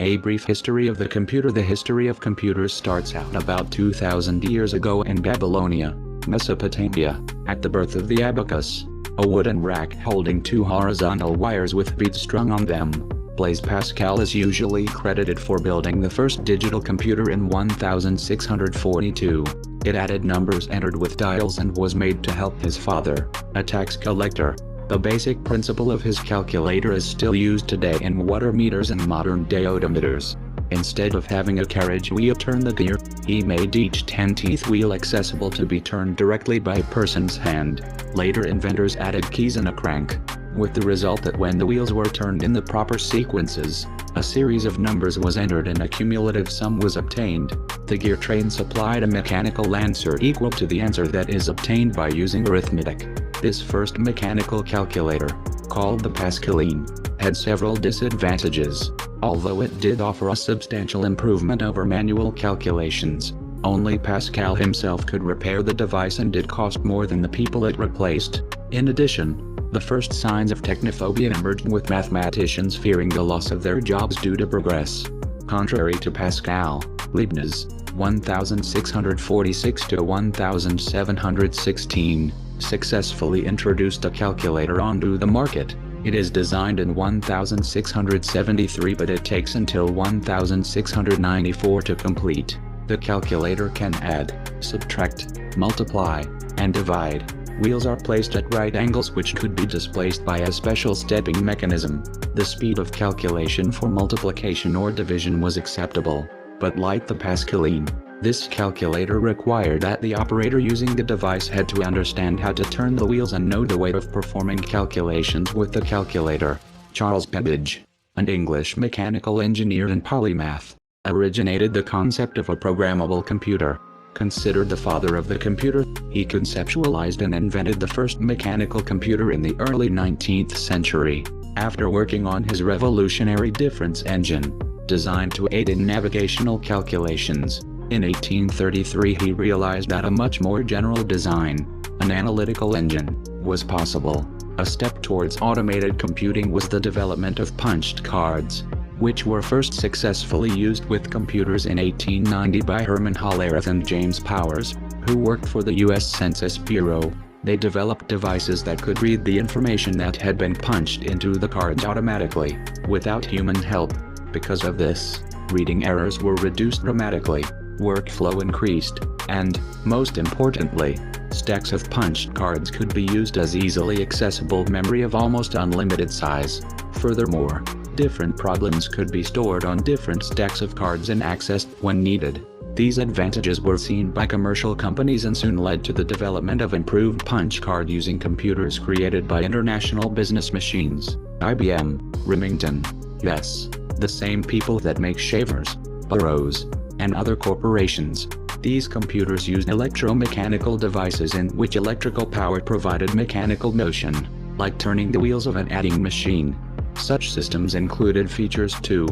A brief history of the computer. The history of computers starts out about 2,000 years ago in Babylonia, Mesopotamia, at the birth of the abacus, a wooden rack holding two horizontal wires with beads strung on them. Blaise Pascal is usually credited for building the first digital computer in 1642. It added numbers entered with dials and was made to help his father, a tax collector. The basic principle of his calculator is still used today in water meters and modern-day odometers. Instead of having a carriage wheel turn the gear, he made each 10-teeth wheel accessible to be turned directly by a person's hand. Later inventors added keys and a crank, with the result that when the wheels were turned in the proper sequences, a series of numbers was entered and a cumulative sum was obtained. The gear train supplied a mechanical answer equal to the answer that is obtained by using arithmetic. This first mechanical calculator, called the Pascaline, had several disadvantages. Although it did offer a substantial improvement over manual calculations, only Pascal himself could repair the device and it cost more than the people it replaced. In addition, the first signs of technophobia emerged with mathematicians fearing the loss of their jobs due to progress. Contrary to Pascal, Leibniz, 1646 to 1716, successfully introduced a calculator onto the market. It is designed in 1673 but it takes until 1694 to complete. The calculator can add, subtract, multiply, and divide. Wheels are placed at right angles which could be displaced by a special stepping mechanism. The speed of calculation for multiplication or division was acceptable, but like the Pascaline, this calculator required that the operator using the device had to understand how to turn the wheels and know the way of performing calculations with the calculator. Charles Babbage, an English mechanical engineer and polymath, originated the concept of a programmable computer. Considered the father of the computer, he conceptualized and invented the first mechanical computer in the early 19th century. After working on his revolutionary difference engine, designed to aid in navigational calculations, in 1833 he realized that a much more general design, an analytical engine, was possible. A step towards automated computing was the development of punched cards, which were first successfully used with computers in 1890 by Herman Hollerith and James Powers, who worked for the U.S. Census Bureau. They developed devices that could read the information that had been punched into the cards automatically, without human help. Because of this, reading errors were reduced dramatically, workflow increased, and, most importantly, stacks of punched cards could be used as easily accessible memory of almost unlimited size. Furthermore, different problems could be stored on different stacks of cards and accessed when needed. These advantages were seen by commercial companies and soon led to the development of improved punch card using computers created by International Business Machines, IBM, Remington, yes, the same people that make shavers, Burroughs, and other corporations. These computers used electromechanical devices in which electrical power provided mechanical motion, like turning the wheels of an adding machine. Such systems included features to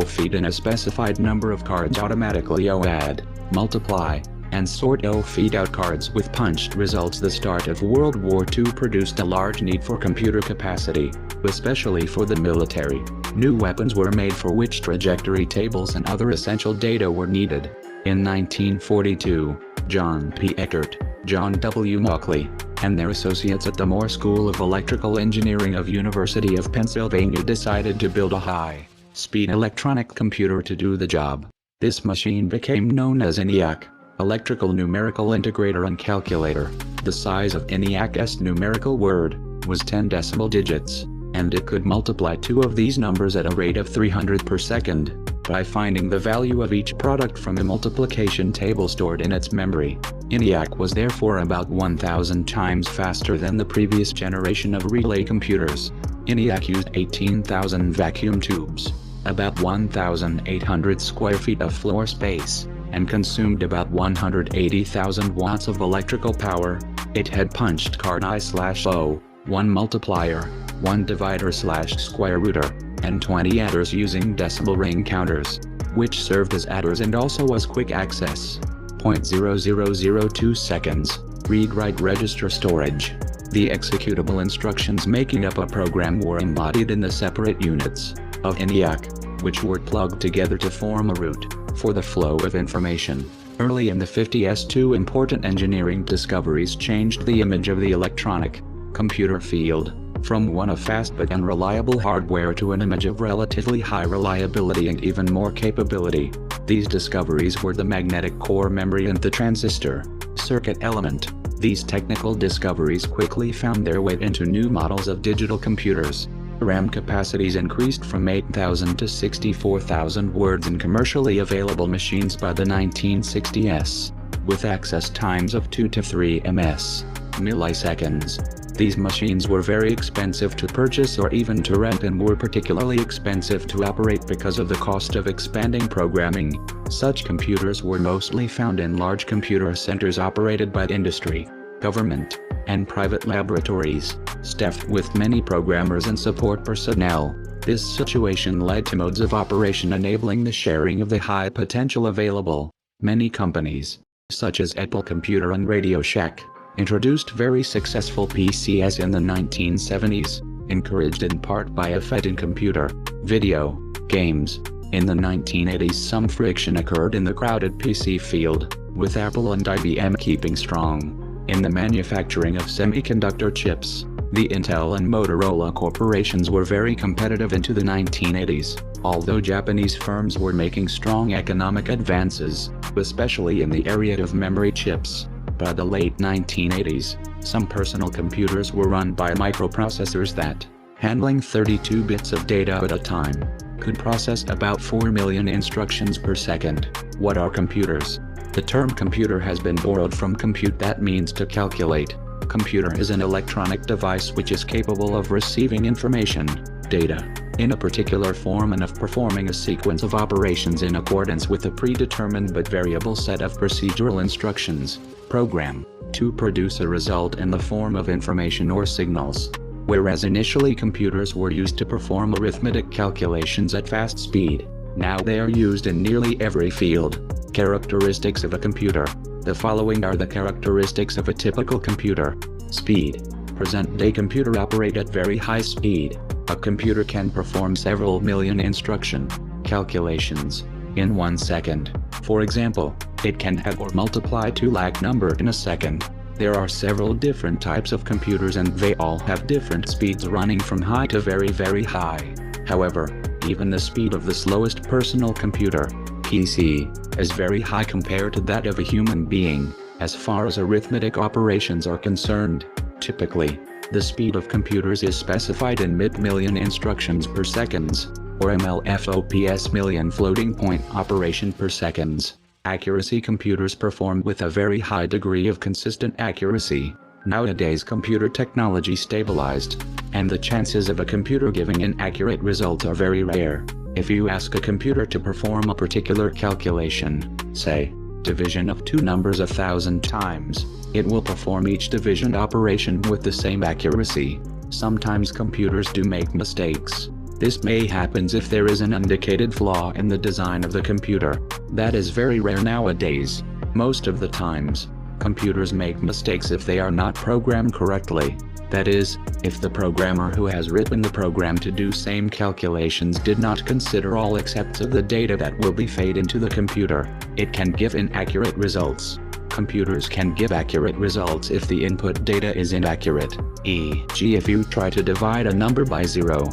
feed in a specified number of cards automatically, add, multiply, and sort feed out cards with punched results. The start of World War II produced a large need for computer capacity, especially for the military. New weapons were made for which trajectory tables and other essential data were needed. In 1942, John P. Eckert, John W. Mauchly, and their associates at the Moore School of Electrical Engineering of University of Pennsylvania decided to build a high-speed electronic computer to do the job. This machine became known as ENIAC, Electrical Numerical Integrator and Calculator. The size of ENIAC's numerical word was 10 decimal digits, and it could multiply two of these numbers at a rate of 300 per second, by finding the value of each product from the multiplication table stored in its memory. ENIAC was therefore about 1,000 times faster than the previous generation of relay computers. ENIAC used 18,000 vacuum tubes, about 1,800 square feet of floor space, and consumed about 180,000 watts of electrical power. It had punched card I/O, 1 multiplier, 1 divider/square rooter, and 20 adders using decimal ring counters, which served as adders and also was quick access. 0.0002 seconds, read-write register storage. The executable instructions making up a program were embodied in the separate units of ENIAC, which were plugged together to form a route for the flow of information. Early in the 50s, two important engineering discoveries changed the image of the electronic computer field, from one of fast but unreliable hardware to an image of relatively high reliability and even more capability. These discoveries were the magnetic core memory and the transistor circuit element. These technical discoveries quickly found their way into new models of digital computers. RAM capacities increased from 8,000 to 64,000 words in commercially available machines by the 1960s, with access times of 2 to 3 milliseconds. These machines were very expensive to purchase or even to rent and were particularly expensive to operate because of the cost of expanding programming. Such computers were mostly found in large computer centers operated by industry, government, and private laboratories, staffed with many programmers and support personnel. This situation led to modes of operation enabling the sharing of the high potential available. Many companies, such as Apple Computer and Radio Shack, introduced very successful PCs in the 1970s, encouraged in part by a fad in computer, video, games. In the 1980s, some friction occurred in the crowded PC field, with Apple and IBM keeping strong in the manufacturing of semiconductor chips. The Intel and Motorola corporations were very competitive into the 1980s, although Japanese firms were making strong economic advances, especially in the area of memory chips. By the late 1980s, some personal computers were run by microprocessors that, handling 32 bits of data at a time, could process about 4 million instructions per second. What are computers? The term computer has been borrowed from compute, that means to calculate. Computer is an electronic device which is capable of receiving information, data, in a particular form and of performing a sequence of operations in accordance with a predetermined but variable set of procedural instructions, program, to produce a result in the form of information or signals. Whereas initially computers were used to perform arithmetic calculations at fast speed, now they are used in nearly every field. Characteristics of a computer. The following are the characteristics of a typical computer. Speed. Present-day computers operate at very high speed. A computer can perform several million instruction calculations in 1 second. For example, it can add or multiply 2 lakh number in a second. There are several different types of computers and they all have different speeds running from high to very, very high. However, even the speed of the slowest personal computer, PC, is very high compared to that of a human being, as far as arithmetic operations are concerned. Typically, the speed of computers is specified in mid-million instructions per seconds, or MLFOPS, million floating point operation per seconds. Accuracy. Computers perform with a very high degree of consistent accuracy. Nowadays computer technology stabilized, and the chances of a computer giving inaccurate results are very rare. If you ask a computer to perform a particular calculation, say, division of two numbers 1,000 times, it will perform each division operation with the same accuracy. Sometimes computers do make mistakes. This may happen if there is an indicated flaw in the design of the computer. That is very rare nowadays. Most of the times, computers make mistakes if they are not programmed correctly. That is, if the programmer who has written the program to do same calculations did not consider all except of the data that will be fed into the computer, it can give inaccurate results. Computers can give accurate results if the input data is inaccurate, e.g. if you try to divide a number by 0.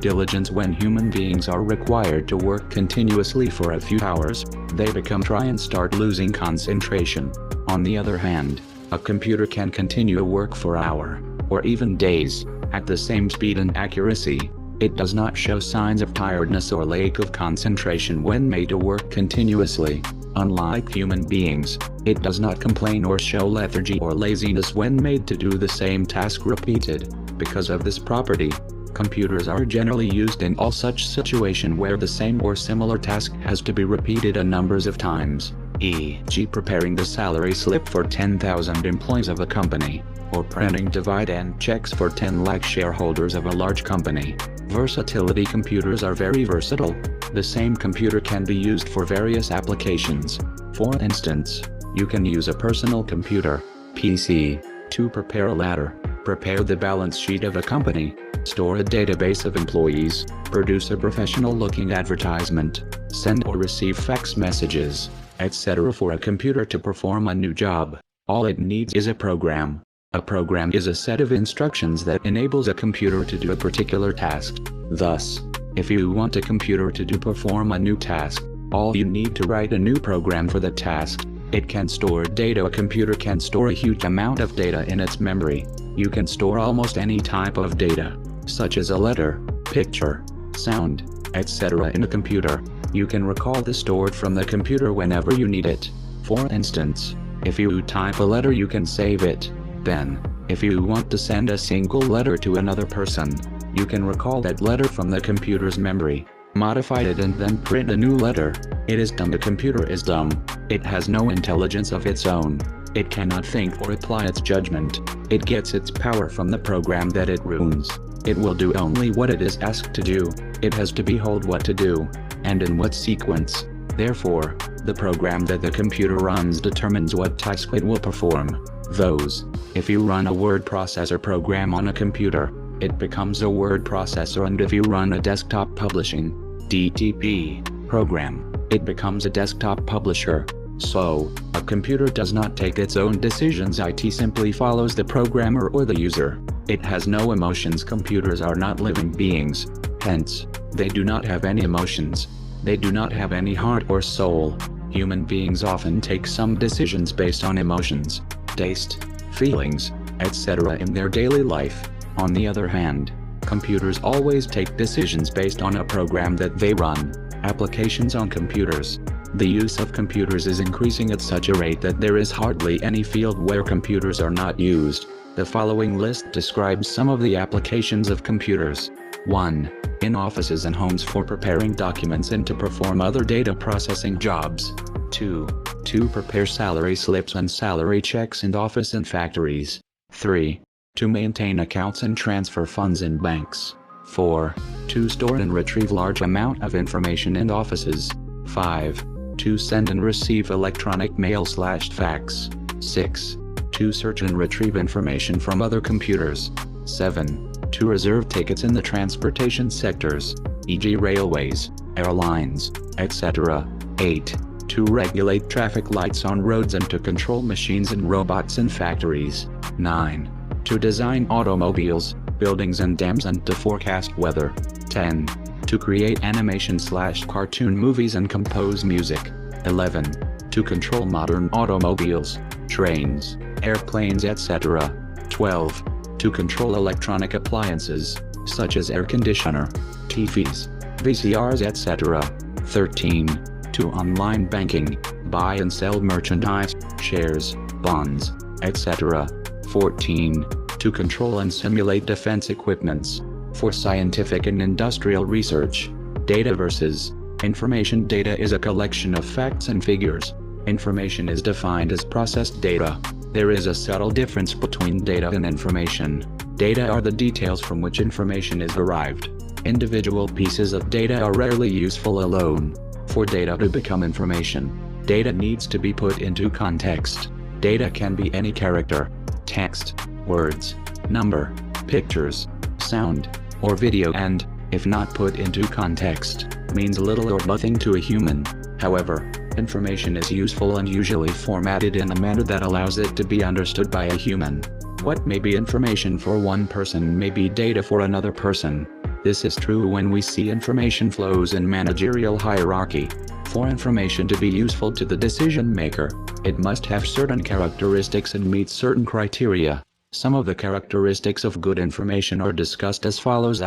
Diligence. When human beings are required to work continuously for a few hours, they try and start losing concentration. On the other hand, a computer can continue to work for hours, or even days, at the same speed and accuracy. It does not show signs of tiredness or lack of concentration when made to work continuously. Unlike human beings, it does not complain or show lethargy or laziness when made to do the same task repeated. Because of this property, computers are generally used in all such situation where the same or similar task has to be repeated a numbers of times, e.g. preparing the salary slip for 10,000 employees of a company, or printing dividend checks for 10 lakh shareholders of a large company. Versatility. Computers are very versatile. The same computer can be used for various applications. For instance, you can use a personal computer, PC, to prepare a ladder, prepare the balance sheet of a company, store a database of employees, produce a professional-looking advertisement, send or receive fax messages, etc. for a computer to perform a new job. All it needs is a program. A program is a set of instructions that enables a computer to do a particular task. Thus, if you want a computer to perform a new task, all you need to write a new program for the task. It can store data. A computer can store a huge amount of data in its memory. You can store almost any type of data, such as a letter, picture, sound, etc. in a computer. You can recall the stored from the computer whenever you need it. For instance, if you type a letter, you can save it. Then, if you want to send a single letter to another person, you can recall that letter from the computer's memory, modify it and then print a new letter. It is dumb. The computer is dumb. It has no intelligence of its own. It cannot think or apply its judgment. It gets its power from the program that it runs. It will do only what it is asked to do. It has to be told what to do, and in what sequence. Therefore, the program that the computer runs determines what task it will perform. Those. If you run a word processor program on a computer, it becomes a word processor, and if you run a desktop publishing (DTP) program, it becomes a desktop publisher. So, a computer does not take its own decisions. It simply follows the programmer or the user. It has no emotions. Computers are not living beings. Hence, they do not have any emotions. They do not have any heart or soul. Human beings often take some decisions based on emotions, taste, feelings, etc. in their daily life. On the other hand, computers always take decisions based on a program that they run. Applications on computers. The use of computers is increasing at such a rate that there is hardly any field where computers are not used. The following list describes some of the applications of computers. 1. In offices and homes for preparing documents and to perform other data processing jobs. 2. To prepare salary slips and salary checks in office and factories. 3. To maintain accounts and transfer funds in banks. 4. To store and retrieve large amount of information in offices. 5. To send and receive electronic mail/fax. 6. To search and retrieve information from other computers. 7. To reserve tickets in the transportation sectors, e.g. railways, airlines, etc. 8. To regulate traffic lights on roads and to control machines and robots in factories. 9. To design automobiles, buildings and dams and to forecast weather. 10. To create animation/cartoon movies and compose music. 11. To control modern automobiles, trains, airplanes, etc. 12. To control electronic appliances, such as air conditioner, TVs, VCRs, etc. 13. To online banking, buy and sell merchandise, shares, bonds, etc. 14. To control and simulate defense equipments, for scientific and industrial research. Dataverses. Information data is a collection of facts and figures. Information is defined as processed data. There is a subtle difference between data and information. Data are the details from which information is derived. Individual pieces of data are rarely useful alone. For data to become information, data needs to be put into context. Data can be any character, text, words, number, pictures, sound, or video, and, if not put into context, means little or nothing to a human. However, information is useful and usually formatted in a manner that allows it to be understood by a human. What may be information for one person may be data for another person. This is true when we see information flows in managerial hierarchy. For information to be useful to the decision maker, it must have certain characteristics and meet certain criteria. Some of the characteristics of good information are discussed as follows.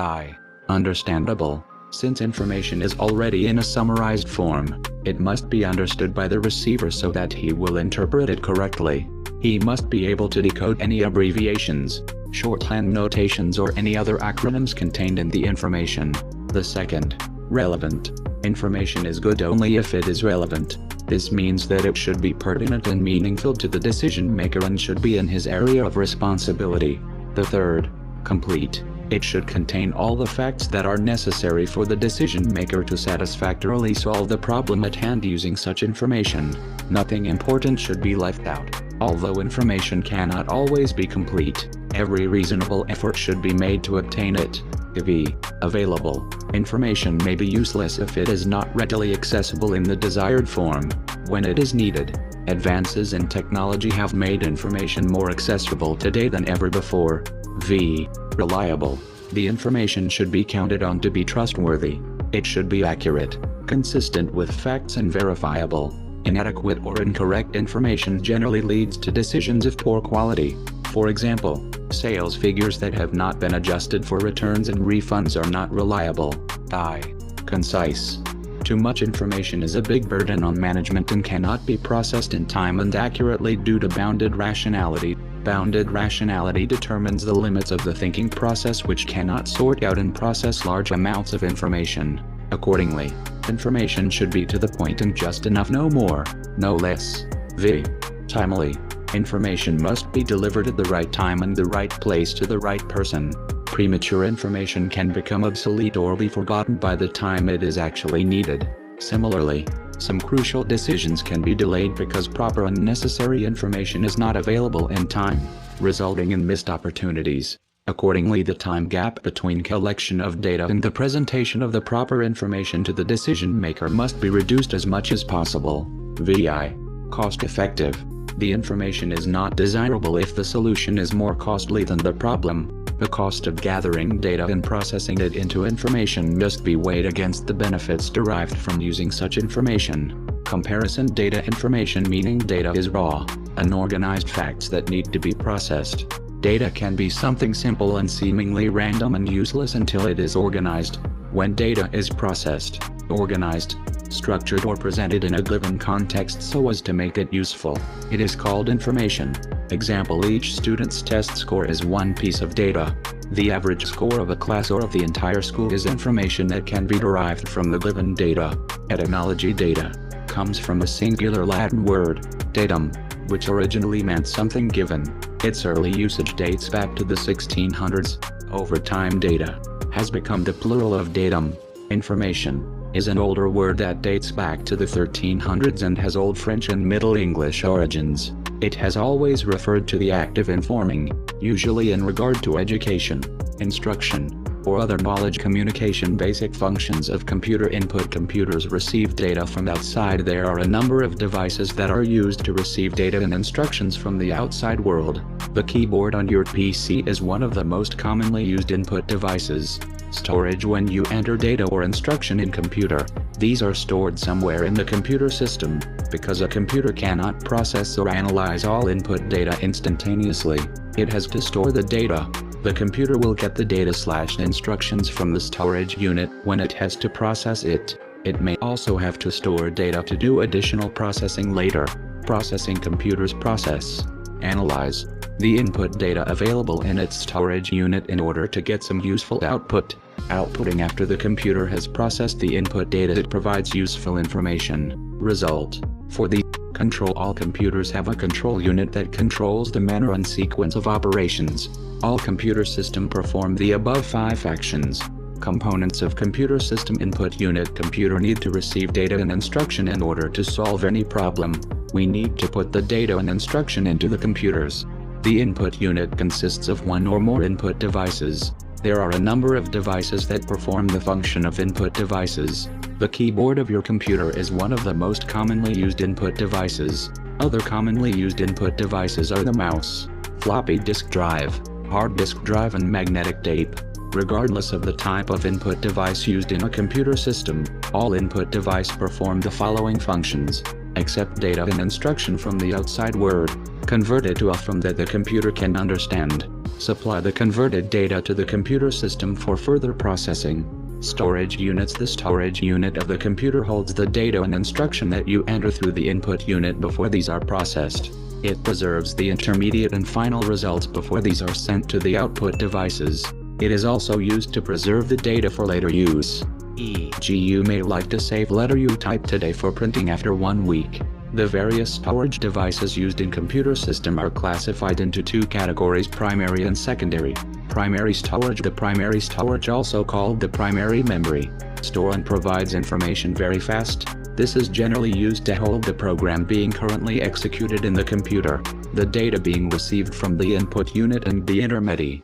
Understandable. Since information is already in a summarized form, it must be understood by the receiver so that he will interpret it correctly. He must be able to decode any abbreviations, shorthand notations, or any other acronyms contained in the information. The second, relevant. Information is good only if it is relevant. This means that it should be pertinent and meaningful to the decision maker and should be in his area of responsibility. The third, complete. It should contain all the facts that are necessary for the decision maker to satisfactorily solve the problem at hand using such information. Nothing important should be left out, although information cannot always be complete. Every reasonable effort should be made to obtain it. V. Available. Information may be useless if it is not readily accessible in the desired form, when it is needed. Advances in technology have made information more accessible today than ever before. V. Reliable. The information should be counted on to be trustworthy. It should be accurate, consistent with facts and verifiable. Inadequate or incorrect information generally leads to decisions of poor quality. For example, sales figures that have not been adjusted for returns and refunds are not reliable. I. Concise. Too much information is a big burden on management and cannot be processed in time and accurately due to bounded rationality. Bounded rationality determines the limits of the thinking process, which cannot sort out and process large amounts of information. Accordingly, information should be to the point and just enough, no more, no less. V. Timely. Information must be delivered at the right time and the right place to the right person. Premature information can become obsolete or be forgotten by the time it is actually needed. Similarly, some crucial decisions can be delayed because proper and necessary information is not available in time, resulting in missed opportunities. Accordingly, the time gap between collection of data and the presentation of the proper information to the decision maker must be reduced as much as possible. VI. Cost effective. The information is not desirable if the solution is more costly than the problem. The cost of gathering data and processing it into information must be weighed against the benefits derived from using such information. Comparison data. Information meaning data is raw, unorganized facts that need to be processed. Data can be something simple and seemingly random and useless until it is organized. When data is processed, organized, structured or presented in a given context so as to make it useful, it is called information. Example: each student's test score is one piece of data. The average score of a class or of the entire school is information that can be derived from the given data. Etymology. Data comes from a singular Latin word, datum, which originally meant something given. Its early usage dates back to the 1600s. Over time, data has become the plural of datum. Information is an older word that dates back to the 1300s and has Old French and Middle English origins. It has always referred to the act of informing, usually in regard to education, instruction, or other knowledge communication. Basic functions of computer input. Computers receive data from outside. There are a number of devices that are used to receive data and instructions from the outside world. The keyboard on your PC is one of the most commonly used input devices. Storage. When you enter data or instruction in computer, these are stored somewhere in the computer system. Because a computer cannot process or analyze all input data instantaneously, it has to store the data. The computer will get the data/instructions from the storage unit when it has to process it. It may also have to store data to do additional processing later. Processing. Computers process, analyze the input data available in its storage unit in order to get some useful output. Outputting. After the computer has processed the input data, it provides useful information. Result. For the control. All computers have a control unit that controls the manner and sequence of operations. All computer systems perform the above 5 actions. Components of computer system. Input unit. Computer need to receive data and instruction in order to solve any problem. We need to put the data and instruction into the computers. The input unit consists of one or more input devices. There are a number of devices that perform the function of input devices. The keyboard of your computer is one of the most commonly used input devices. Other commonly used input devices are the mouse, floppy disk drive, hard disk drive and magnetic tape. Regardless of the type of input device used in a computer system, all input devices perform the following functions: accept data and instruction from the outside world, convert it to a form that the computer can understand, supply the converted data to the computer system for further processing. Storage units. The storage unit of the computer holds the data and instruction that you enter through the input unit before these are processed. It preserves the intermediate and final results before these are sent to the output devices. It is also used to preserve the data for later use. E.g., you may like to save letter you type today for printing after 1 week. The various storage devices used in computer system are classified into 2 categories: primary and secondary. Primary storage. The primary storage, also called the primary memory, store and provides information very fast. This is generally used to hold the program being currently executed in the computer. the data being received from the input unit and the intermedi.